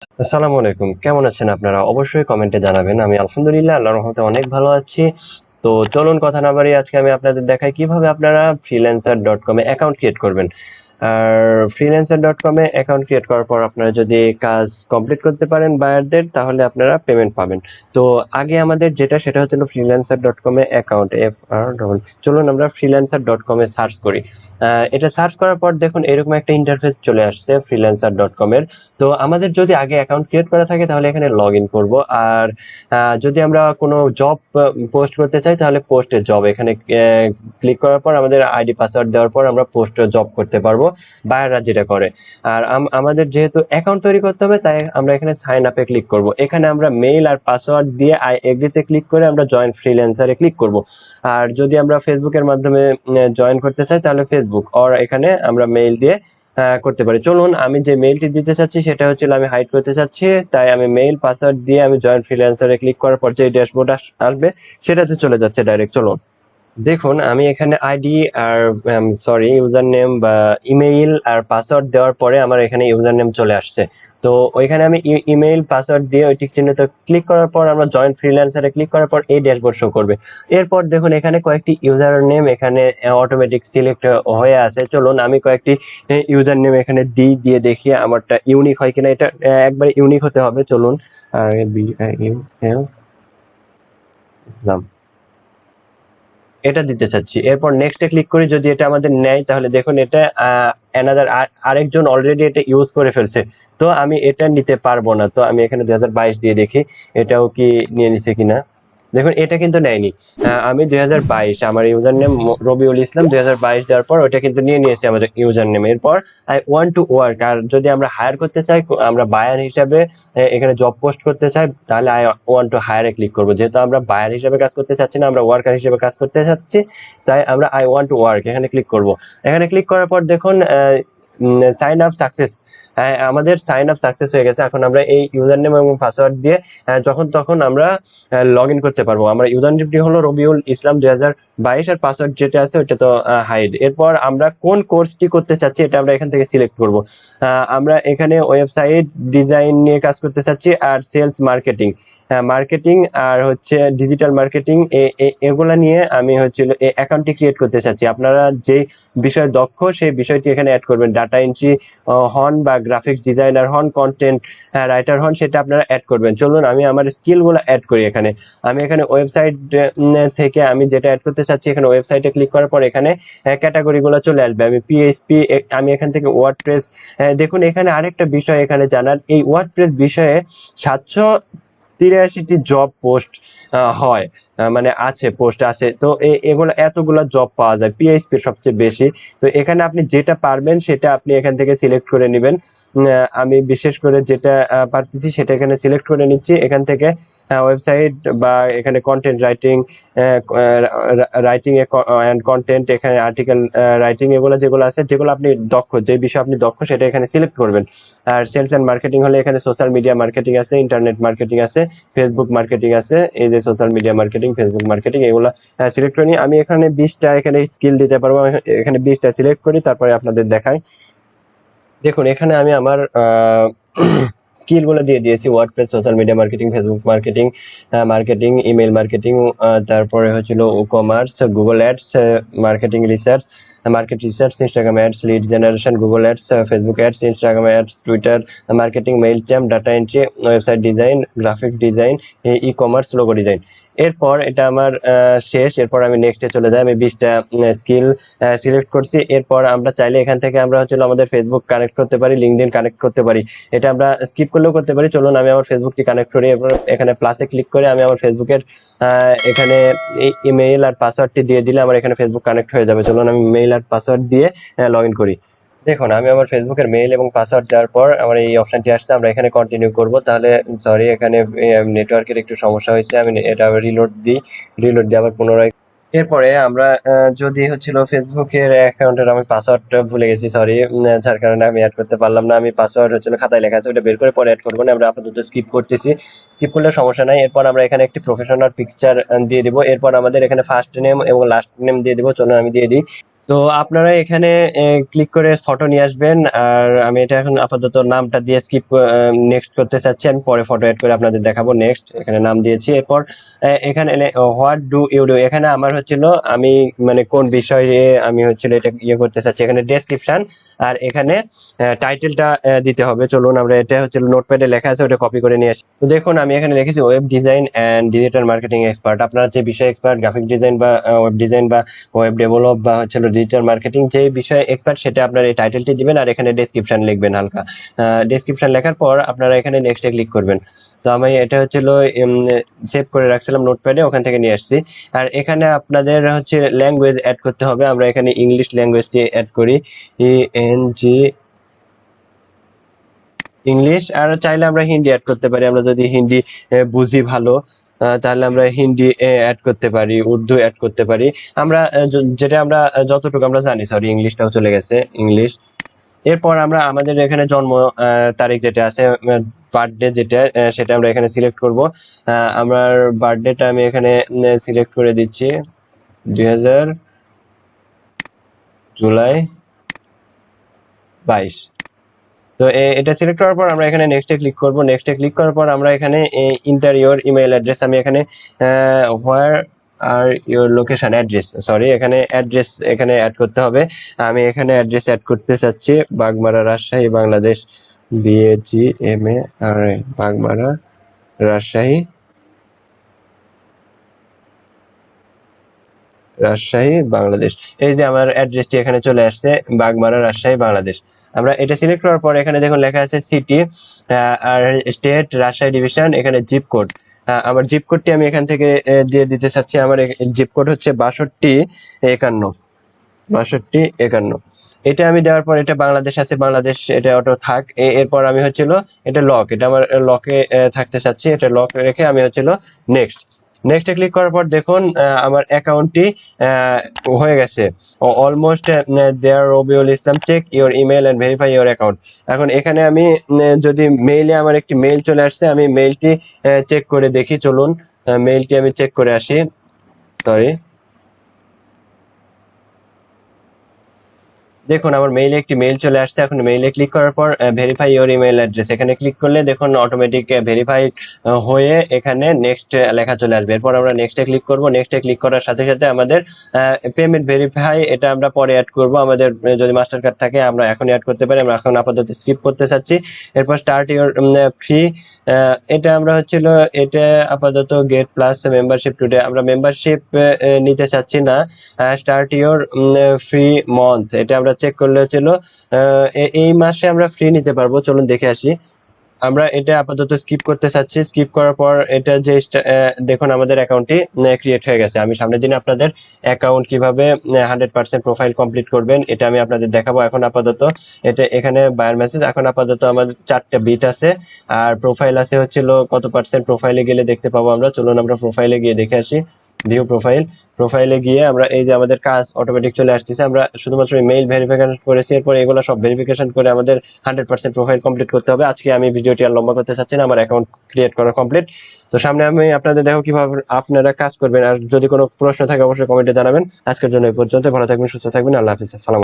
আসসালামু আলাইকুম, কেমন আছেন আপনারা? অবশ্যই কমেন্টে জানাবেন। আমি আলহামদুলিল্লাহ আল্লাহর রহমতে অনেক ভালো আছি। তো চলুন কথা না বাড়িয়ে আজকে আমি আপনাদের দেখাই কিভাবে আপনারা freelancer.com এ অ্যাকাউন্ট ক্রিয়েট করবেন। আর freelancer.com এ অ্যাকাউন্ট ক্রিয়েট করার পর আপনারা যদি কাজ কমপ্লিট করতে পারেন বায়ারদের, তাহলে আপনারা পেমেন্ট পাবেন। তো আগে আমাদের যেটা সেটা হচ্ছিল freelancer.com এ অ্যাকাউন্ট চলুন আমরা freelancer.com এ সার্চ করি। এটা সার্চ করার পর দেখুন এরকম একটা ইন্টারফেস চলে আসছে freelancer.com এর। তো আমাদের যদি আগে অ্যাকাউন্ট ক্রিয়েট করা থাকে তাহলে এখানে লগ ইন করবো। আর যদি আমরা কোনো জব পোস্ট করতে চাই তাহলে পোস্টে জব এখানে ক্লিক করার পর আমাদের আইডি পাসওয়ার্ড দেওয়ার পর আমরা পোস্টে জব করতে পারবো, বায়াররা যেটা করে। আর আমাদের যেহেতু অ্যাকাউন্ট তৈরি করতে হবে তাই আমরা এখানে সাইন আপে ক্লিক করব। এখানে আমরা মেইল আর পাসওয়ার্ড দিয়ে আই এগ্রিতে ক্লিক করে আমরা জয়েন ফ্রিল্যান্সারে ক্লিক করব। আর যদি আমরা ফেসবুকের মাধ্যমে জয়েন করতে চাই তাহলে ফেসবুক, আর এখানে আমরা মেইল দিয়ে করতে পারি। চলুন আমি যে মেইলটি দিতে চাচ্ছি সেটা হচ্ছে আমি হাইড করতে চাচ্ছি, তাই আমি মেইল পাসওয়ার্ড দিয়ে আমি জয়েন ফ্রিল্যান্সারে ক্লিক করার পর যে ড্যাশবোর্ড আসবে সেটাতে চলে যাচ্ছে ডাইরেক্ট। চলুন দেখুন আমি এখানে আইডি আর ইউজার নেম বা ইমেইল আর পাসওয়ার্ড দেওয়ার পরে আমার এখানে ইউজার নেম চলে আসছে। তো ওইখানে আমি ইমেইল পাসওয়ার্ড দিয়ে ওই টিক চিহ্নতে ক্লিক করার পর আমরা জয়েন ফ্রিল্যান্সারে ক্লিক করার পর এই ড্যাশবোর্ড শো করবে। এরপর দেখুন এখানে কয়েকটি ইউজার নেম এখানে অটোমেটিক সিলেক্ট হয়ে আছে। চলুন আমি কয়েকটি ইউজার নেম এখানে দিয়ে দেখি আমারটা ইউনিক হয় কিনা। এটা একবারে ইউনিক হতে হবে। চলুন ইসলাম এটা দিতে চাচ্ছি। এরপর নেক্সটে ক্লিক করি, যদি এটা আমাদের নেয় তাহলে দেখুন এটা অ্যানাদার আরেকজন অলরেডি এটা ইউজ করে ফেলছে, তো আমি এটা নিতে পারবো না। তো আমি এখানে 2022 দিয়ে দেখি এটাও কি নিয়ে নিছে কিনা। দেখুন এটা কিন্তু নেয়নি। আমি 2022 আমার ইউজার নেম রবিউল ইসলাম 2022 দেওয়ার পর ওটা কিন্তু নিয়ে নিয়েছে আমাদের ইউজার নেম। এরপর আই ওয়ান্ট টু ওয়ার্ক, আর যদি আমরা হায়ার করতে চাই, আমরা বায়ার হিসাবে এখানে জব পোস্ট করতে চাই, তাহলে আই ওয়ান্ট টু হায়ারে ক্লিক করবো। যেহেতু আমরা বায়ার হিসাবে কাজ করতে চাচ্ছি না, আমরা ওয়ার্কার হিসেবে কাজ করতে চাচ্ছি, তাই আমরা আই ওয়ান্ট টু ওয়ার্ক এখানে ক্লিক করব। এখানে ক্লিক করার পর দেখুন সাইন আপ সাকসেস, আমাদের সাইন আপ সাকসেস হয়ে গেছে। এখন আমরা এই ইউজার নেম এবং পাসওয়ার্ড দিয়ে যখন তখন আমরা লগ ইন করতে পারবো। আমার ইউজার নেমটি হলো রবিউল ইসলাম 2022 আর পাসওয়ার্ড যেটা আছে ওটা তো হাইড। এরপর আমরা কোন কোর্সটি করতে চাচ্ছি এটা আমরা এখান থেকে সিলেক্ট করব। আমরা এখানে ওয়েবসাইট ডিজাইন নিয়ে কাজ করতে চাচ্ছি আর সেলস মার্কেটিং, মার্কেটিং আর হচ্ছে ডিজিটাল মার্কেটিং, এগুলা নিয়ে আমি হচ্ছিল এই অ্যাকাউন্টটি ক্রিয়েট করতে চাচ্ছি। আপনারা যে বিষয়ে দক্ষ সেই বিষয়টি এখানে অ্যাড করবেন। ডাটা এন্ট্রি হন বা গ্রাফিক্স ডিজাইনার হন, কন্টেন্ট রাইটার হন, সেটা আপনারা অ্যাড করবেন। চলুন আমি আমার স্কিলগুলো অ্যাড করি। এখানে আমি এখানে ওয়েবসাইট থেকে আমি যেটা অ্যাড করতে চাচ্ছি, এখানে ওয়েবসাইটে ক্লিক করার পর এখানে ক্যাটাগরিগুলো চলে আসবে। আমি পিএইচপি, আমি এখান থেকে ওয়ার্ডপ্রেস। দেখুন এখানে আরেকটা বিষয় এখানে জানার, এই ওয়ার্ডপ্রেস বিষয়ে 783টি জব পোস্ট হয়, মানে আছে, পোস্ট আছে। তো এগুলো এতগুলো জব পাওয়া যায়, পিএইচপি সবচেয়ে বেশি। তো এখানে আপনি যেটা পারবেন সেটা আপনি এখান থেকে সিলেক্ট করে নেবেন। আমি বিশেষ করে যেটা পারতেছি সেটা এখানে সিলেক্ট করে নিচ্ছি। এখান থেকে ওয়েবসাইট বা এখানে content writing, writing and content, এখানে আর্টিকেল রাইটিং, এগুলো যেগুলো আছে, যেগুলো আপনি দক্ষ, যে বিষয়ে আপনি দক্ষ সেটা এখানে সিলেক্ট করবেন। আর সেলস অ্যান্ড মার্কেটিং হলে এখানে সোশ্যাল মিডিয়া মার্কেটিং আছে, ইন্টারনেট মার্কেটিং আছে, ফেসবুক মার্কেটিং আছে। এই যে social media marketing, Facebook marketing, এগুলো সিলেক্ট করে নিই। আমি এখানে 20টা এখানে স্কিল দিতে পারবো। এখানে 20টা সিলেক্ট করি, তারপরে আপনাদের দেখাই। দেখুন এখানে আমি আমার স্কিলগুলো দিয়ে দিয়েছি: WordPress, social media marketing, Facebook marketing, marketing, email marketing, তারপরে হচ্ছিল commerce, Google ads, marketing research, market research, Instagram ads, lead generation, Google ads, Facebook ads, Instagram ads, Twitter marketing, mail champ, data entry, website design, graphic design, e commerce, logo design. এরপর এটা আমার শেষ। এরপর আমি নেক্সটে চলে যাই। আমি 20টা স্কিল সিলেক্ট করছি। এরপর আমরা চাইলে এখান থেকে আমরা হচ্ছিল আমাদের ফেসবুক কানেক্ট করতে পারি, লিঙ্কডইন কানেক্ট করতে পারি। এটা আমরা স্কিপ করলেও করতে পারি। চলুন আমি আমার ফেসবুকটি কানেক্ট করি। এরপর এখানে প্লাসে ক্লিক করে আমি আমার ফেসবুকের এখানে ইমেইল আর পাসওয়ার্ডটি দিয়ে দিলে আমার এখানে ফেসবুক কানেক্ট হয়ে যাবে। চলুন আমি মেইল আর পাসওয়ার্ড দিয়ে লগ ইন করি। দেখুন আমি আমার ফেসবুকের মেইল এবং পাসওয়ার্ড দেওয়ার পর আমার এই অপশনটি আসছে। আমরা এখানে কন্টিনিউ করব। তাহলে সরি, এখানে নেটওয়ার্কের একটু সমস্যা হয়েছে। আমি এটা রিলোড দিই, রিলোড দিয়ে আবার পুনরায়। এরপরে আমরা যদি হচ্ছিল ফেসবুকের অ্যাকাউন্টের আমি পাসওয়ার্ডটা ভুলে গেছি, সরি, যার কারণে আমি অ্যাড করতে পারলাম না। আমি পাসওয়ার্ড হচ্ছিল খাতায় লেখা আছে, ওটা বের করে পরে অ্যাড করবো না। আমরা আপাতত স্কিপ করতেছি, স্কিপ করলে সমস্যা নাই। এরপর আমরা এখানে একটি প্রফেশনাল পিকচার দিয়ে দিব। এরপর আমাদের এখানে ফার্স্ট নেম এবং লাস্ট নেম দিয়ে দিব। চলুন আমি দিয়ে দিই। তো আপনারা এখানে ক্লিক করে ফটো নিয়ে আসবেন। আর আমি এটা এখন আপাতত নামটা দিয়ে স্কিপ নেক্সট করতে চাচ্ছি, আমি পরে ফটো অ্যাড করে আপনাদের দেখাবো। নেক্সট এখানে নাম দিয়েছি। এরপর এখানে হোয়াট ডু ইউ ডু, এখানে আমার হচ্ছিল আমি মানে কোন বিষয়ে আমি হচ্ছিল এটা ইয়ে করতে চাচ্ছি। এখানে ডেসক্রিপশন আর এখানে টাইটেলটা দিতে হবে। চলুন আমরা, এটা হচ্ছে নোটপ্যাডে লেখা আছে, ওটা কপি করে নিয়ে আসি। তো দেখুন আমি এখানে লিখেছি web design and digital marketing expert. আপনারা যে বিষয়ে এক্সপার্ট, গ্রাফিক ডিজাইন বা ওয়েব ডিজাইন বা ওয়েব ডেভেলপ বা হচ্ছে ডিজিটাল মার্কেটিং, যে বিষয়ে এক্সপার্ট সেটা আপনার এই টাইটেলটি দিবেন আর এখানে ডেসক্রিপশন লিখবেন হালকা। ডেসক্রিপশন লেখার পর আপনারা এখানে নেক্সটে ক্লিক করবেন। তো আমি এটা হচ্ছিল সেভ করে রাখছিলাম নোটপ্যাডে, ওখান থেকে নিয়ে আসছি। আর এখানে আপনাদের হচ্ছে ল্যাঙ্গুয়েজ অ্যাড করতে হবে। আমরা এখানে ইংলিশ ল্যাঙ্গুয়েজটি অ্যাড করি, ENG ইংলিশ। আর চাইলে আমরা হিন্দি অ্যাড করতে পারি, আমরা যদি হিন্দি বুঝি ভালো তাহলে আমরা হিন্দি অ্যাড করতে পারি, উর্দু অ্যাড করতে পারি। আমরা যেটা আমরা যতটুকু আমরা জানি, সরি ইংলিশটাও চলে গেছে, ইংলিশ। এরপর আমরা আমাদের এখানে জন্ম তারিখ যেটা আছে, বার্থডে যেটা, সেটা আমরা এখানে সিলেক্ট করব। আমার বার্থডেটা আমি এখানে সিলেক্ট করে দিচ্ছি 2000 জুলাই 22। তো এটা সিলেক্ট করার পর আমরা এখানে নেক্সটে ক্লিক করব। নেক্সটে ক্লিক করার পর আমরা এখানে ইন্টারিয়র ইমেল অ্যাড্রেস, আমি এখানে হোয়ার আর ইউর লোকেশন অ্যাড্রেস, সরি এখানে অ্যাড্রেস এখানে অ্যাড করতে হবে। আমি এখানে অ্যাড্রেস অ্যাড করতে চাচ্ছি বাগমারা রাজশাহী বাংলাদেশ, BAGMARA বাগমারা রাজশাহী বাংলাদেশ। এই যে আমার অ্যাড্রেসটি এখানে চলে আসছে, বাগমারা রাজশাহী বাংলাদেশ। আমরা এটা সিলেক্ট করার পর এখানে দেখুন লেখা আছে সিটি আর স্টেট রাজশাহী ডিভিশন, এখানে জিপ কোড। আমার জিপ কোডটি আমি এখান থেকে দিয়ে দিতে চাচ্ছি। আমার জিপ কোড হচ্ছে 6251। এটা আমি দেওয়ার পর এটা বাংলাদেশ আছে, বাংলাদেশ এটা অটো থাক। এরপর আমি হচ্ছিল এটা লক, এটা আমার লকে থাকতে চাচ্ছি, এটা লক রেখে আমি হচ্ছিল নেক্সট। নেক্সটে ক্লিক করার পর দেখুন আমার অ্যাকাউন্টটি হয়ে গেছে almost. There Rabiul Islam, check your email and verify your account. এখন এখানে আমি যদি মেইলে আমার একটি মেইল চলে আসছে, আমি মেইলটি চেক করে দেখি। চলুন মেইলটি আমি চেক করে আসি, সরি। দেখুন আমার মেইলে একটি মেইল চলে আসছে। এখন মেইলে ক্লিক করার পর ভেরিফাই ইওর ইমেল অ্যাড্রেস, এখানে ক্লিক করলে দেখুন অটোমেটিক ভেরিফাই হয়ে এখানে নেক্সট লেখা চলে আসবে। এরপর আমরা নেক্সটে ক্লিক করব। নেক্সটে ক্লিক করার সাথে সাথে আমাদের পেমেন্ট ভেরিফাই, এটা আমরা পরে অ্যাড করব। আমাদের যদি মাস্টার কার্ড থাকে আমরা এখনই অ্যাড করতে পারি, আমরা এখন আপাতত স্কিপ করতে চাচ্ছি। এরপর স্টার্ট ইওর ফ্রি, এটা আমরা হচ্ছিল এটা আপাতত গেট প্লাস মেম্বারশিপ টুডে, আমরা মেম্বারশিপ নিতে চাচ্ছি না। স্টার্ট ইওর ফ্রি মান্থ, এটা আমরা চেক করলে হচ্ছিল এই মাসে আমরা ফ্রি নিতে পারবো। চলুন দেখে আসি। আমরা এটা আপাতত স্কিপ করতে চাচ্ছি। স্কিপ করার পর এটা যে দেখুন আমাদের অ্যাকাউন্টটি ক্রিয়েট হয়ে গেছে। আমি সামনের দিনে আপনাদের অ্যাকাউন্ট কিভাবে 100% প্রোফাইল কমপ্লিট করবেন এটা আমি আপনাদের দেখাবো। এখন আপাতত এটা এখানে বায়ার মেসেজ, এখন আপাতত আমাদের 4টা বিট আছে আর প্রোফাইল আছে হচ্ছিল কত পার্সেন্ট। প্রোফাইলে গেলে দেখতে পাবো আমরা। চলুন আমরা প্রোফাইলে গিয়ে দেখে আসি। ভিউ প্রোফাইল, প্রোফাইলে গিয়ে আমরা এই যে আমাদের কাজ অটোমেটিক চলে আসতেছে। আমরা শুধুমাত্র মেইল ভেরিফিকেশন করেছি, এরপর এগুলো সব ভেরিফিকেশন করে আমাদের 100% প্রোফাইল কমপ্লিট করতে হবে। আজকে আমি ভিডিওটি আর লম্বা করতে চাচ্ছি না, আমার অ্যাকাউন্ট ক্রিয়েট করা কমপ্লিট। তো সামনে আমি আপনাদের দেখো কিভাবে আপনারা কাজ করবেন। আর যদি কোনো প্রশ্ন থাকে অবশ্যই কমেন্টে জানাবেন। আজকের জন্য এই পর্যন্ত, ভালো থাকবেন, সুস্থ থাকবেন, আল্লাহ হাফিজ, আসসালাম।